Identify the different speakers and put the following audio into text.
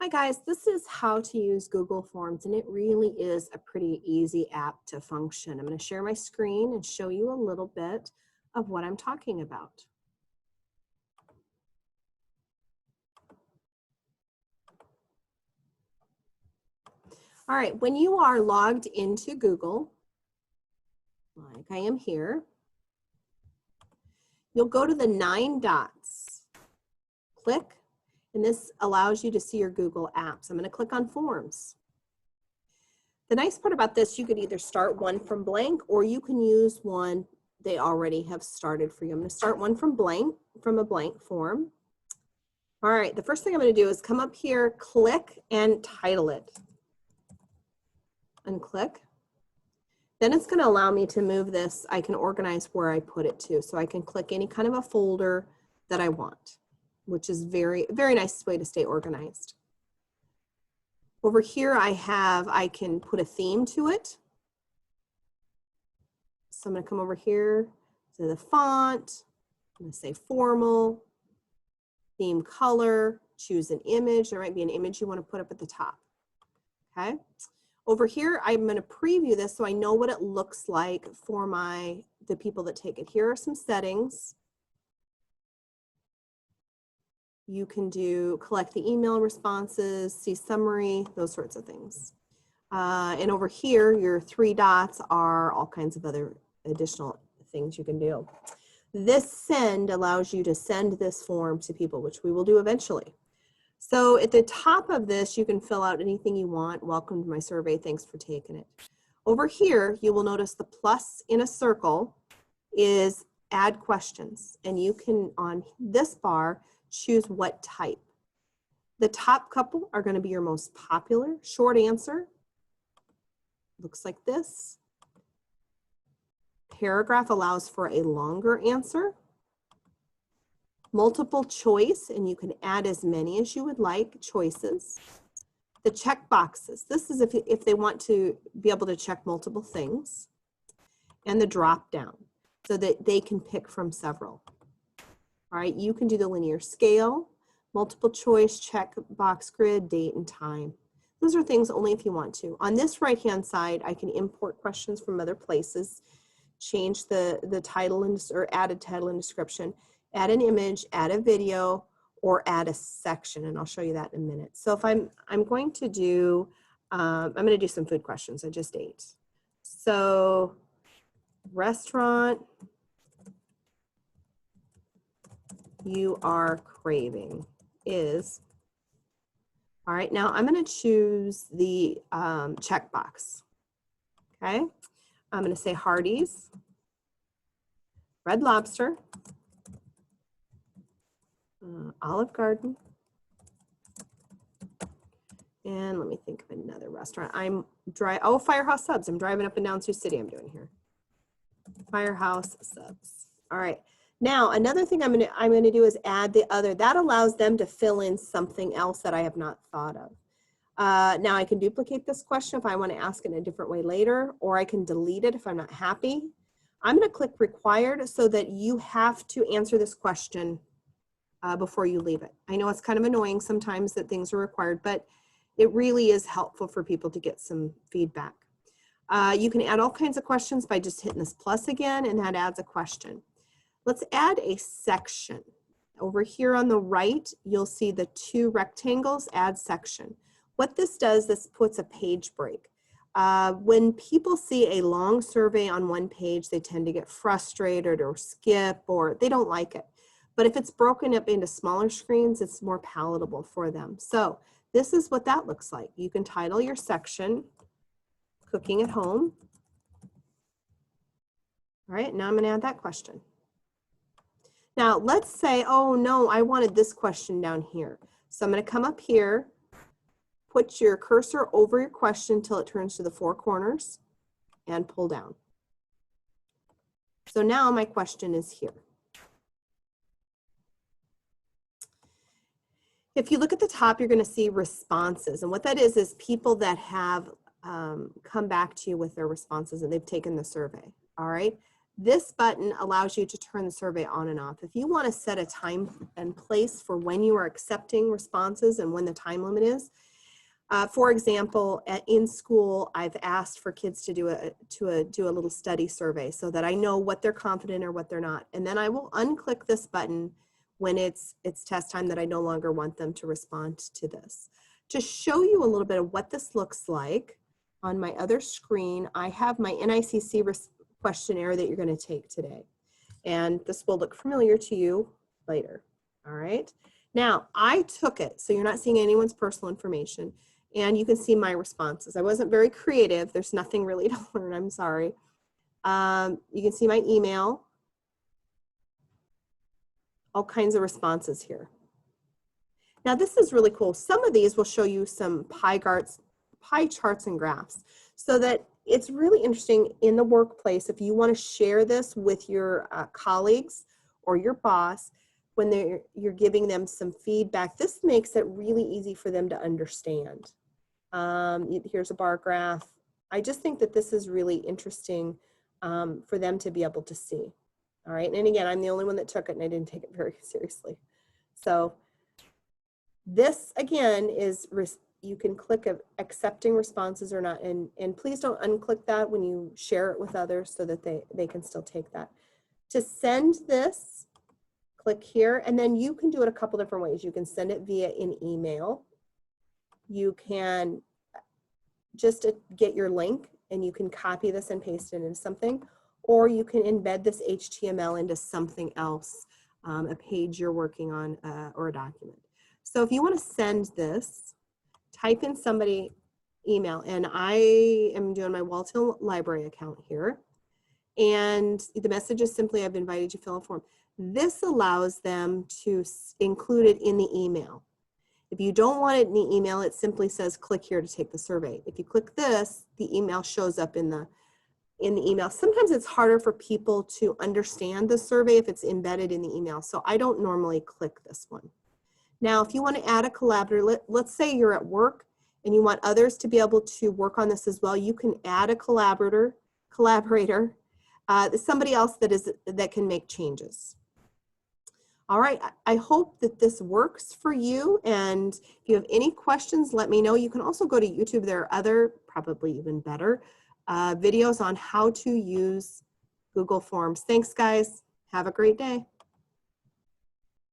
Speaker 1: Hi guys, this is how to use Google Forms, and it really is a pretty easy app to function. I'm going to share my screen and show you a little bit of what I'm talking about. All right, when you are logged into Google, like I am here, you'll go to the 9 dots, click, and this allows you to see your Google Apps. I'm going to click on Forms. The nice part about this, you could either start one from blank or you can use one they already have started for you. I'm going to start one from a blank form. All right, the first thing I'm going to do is come up here, click and title it. And click. Then it's going to allow me to move this. I can organize where I put it to. So I can click any kind of a folder that I want, which is very nice way to stay organized. Over here I can put a theme to it. So I'm going to come over here to the font. I'm going to say formal, theme color, choose an image. There might be an image you want to put up at the top. Okay. Over here, I'm going to preview this so I know what it looks like for the people that take it. Here are some settings. You can collect the email responses, see summary, those sorts of things. And over here, your 3 dots are all kinds of other additional things you can do. This send allows you to send this form to people, which we will do eventually. So at the top of this, you can fill out anything you want. Welcome to my survey. Thanks for taking it. Over here, you will notice the plus in a circle is add questions. And you can, on this bar, choose what type. The top couple are going to be your most popular. Short answer looks like this. Paragraph allows for a longer answer. Multiple choice, and you can add as many as you would like choices. The check boxes. This is if they want to be able to check multiple things. And the drop down so that they can pick from several. All right, you can do the linear scale, multiple choice, check box grid, date and time. Those are things only if you want to. On this right-hand side, I can import questions from other places, change the title or add a title and description, add an image, add a video, or add a section, and I'll show you that in a minute. So if I'm going to do, I'm going to do some food questions. I just ate. So restaurant you are craving is, all right, now I'm going to choose the checkbox. Okay, I'm going to say Hardee's, Red Lobster, Olive Garden, and let me think of another restaurant. Oh, Firehouse Subs. I'm driving up and down Sioux City. I'm doing here. Firehouse Subs. All right. Now, another thing I'm going to do is add the other. That allows them to fill in something else that I have not thought of. Now, I can duplicate this question if I want to ask it in a different way later, or I can delete it if I'm not happy. I'm going to click required so that you have to answer this question before you leave it. I know it's kind of annoying sometimes that things are required, but it really is helpful for people to get some feedback. You can add all kinds of questions by just hitting this plus again, and that adds a question. Let's add a section. Over here on the right, you'll see the 2 rectangles, add section. What this does, this puts a page break. When people see a long survey on one page, they tend to get frustrated or skip, or they don't like it. But if it's broken up into smaller screens, it's more palatable for them. So this is what that looks like. You can title your section, Cooking at Home. All right, now I'm going to add that question. Now let's say, oh no, I wanted this question down here. So I'm going to come up here, put your cursor over your question until it turns to the 4 corners, and pull down. So now my question is here. If you look at the top, you're going to see responses. And what that is people that have come back to you with their responses and they've taken the survey. All right. This button allows you to turn the survey on and off. If you want to set a time and place for when you are accepting responses and when the time limit is, for example, in school, I've asked for kids to do a little study survey so that I know what they're confident or what they're not. And then I will unclick this button when it's test time that I no longer want them to respond to this. To show you a little bit of what this looks like, on my other screen, I have my NICC questionnaire that you're going to take today. And this will look familiar to you later. All right. Now, I took it, so you're not seeing anyone's personal information. And you can see my responses. I wasn't very creative. There's nothing really to learn. I'm sorry. You can see my email. All kinds of responses here. Now, this is really cool. Some of these will show you some pie charts and graphs, so that it's really interesting in the workplace. If you want to share this with your colleagues or your boss, when you're giving them some feedback, this makes it really easy for them to understand. Here's a bar graph. I just think that this is really interesting for them to be able to see. All right, and again, I'm the only one that took it and I didn't take it very seriously. So this again is, you can click accepting responses or not, and please don't unclick that when you share it with others so that they can still take that. To send this, click here, and then you can do it a couple different ways. You can send it via an email. You can just get your link and you can copy this and paste it into something, or you can embed this HTML into something else, a page you're working on or a document. So if you want to send this, type in somebody email, and I am doing my Walton Library account here. And the message is simply, I've invited you to fill a form. This allows them to include it in the email. If you don't want it in the email, it simply says, click here to take the survey. If you click this, the email shows up in the email. Sometimes it's harder for people to understand the survey if it's embedded in the email. So I don't normally click this one. Now, if you want to add a collaborator, let's say you're at work and you want others to be able to work on this as well, you can add a collaborator, somebody else that can make changes. All right, I hope that this works for you, and if you have any questions, let me know. You can also go to YouTube. There are other, probably even better, videos on how to use Google Forms. Thanks, guys. Have a great day.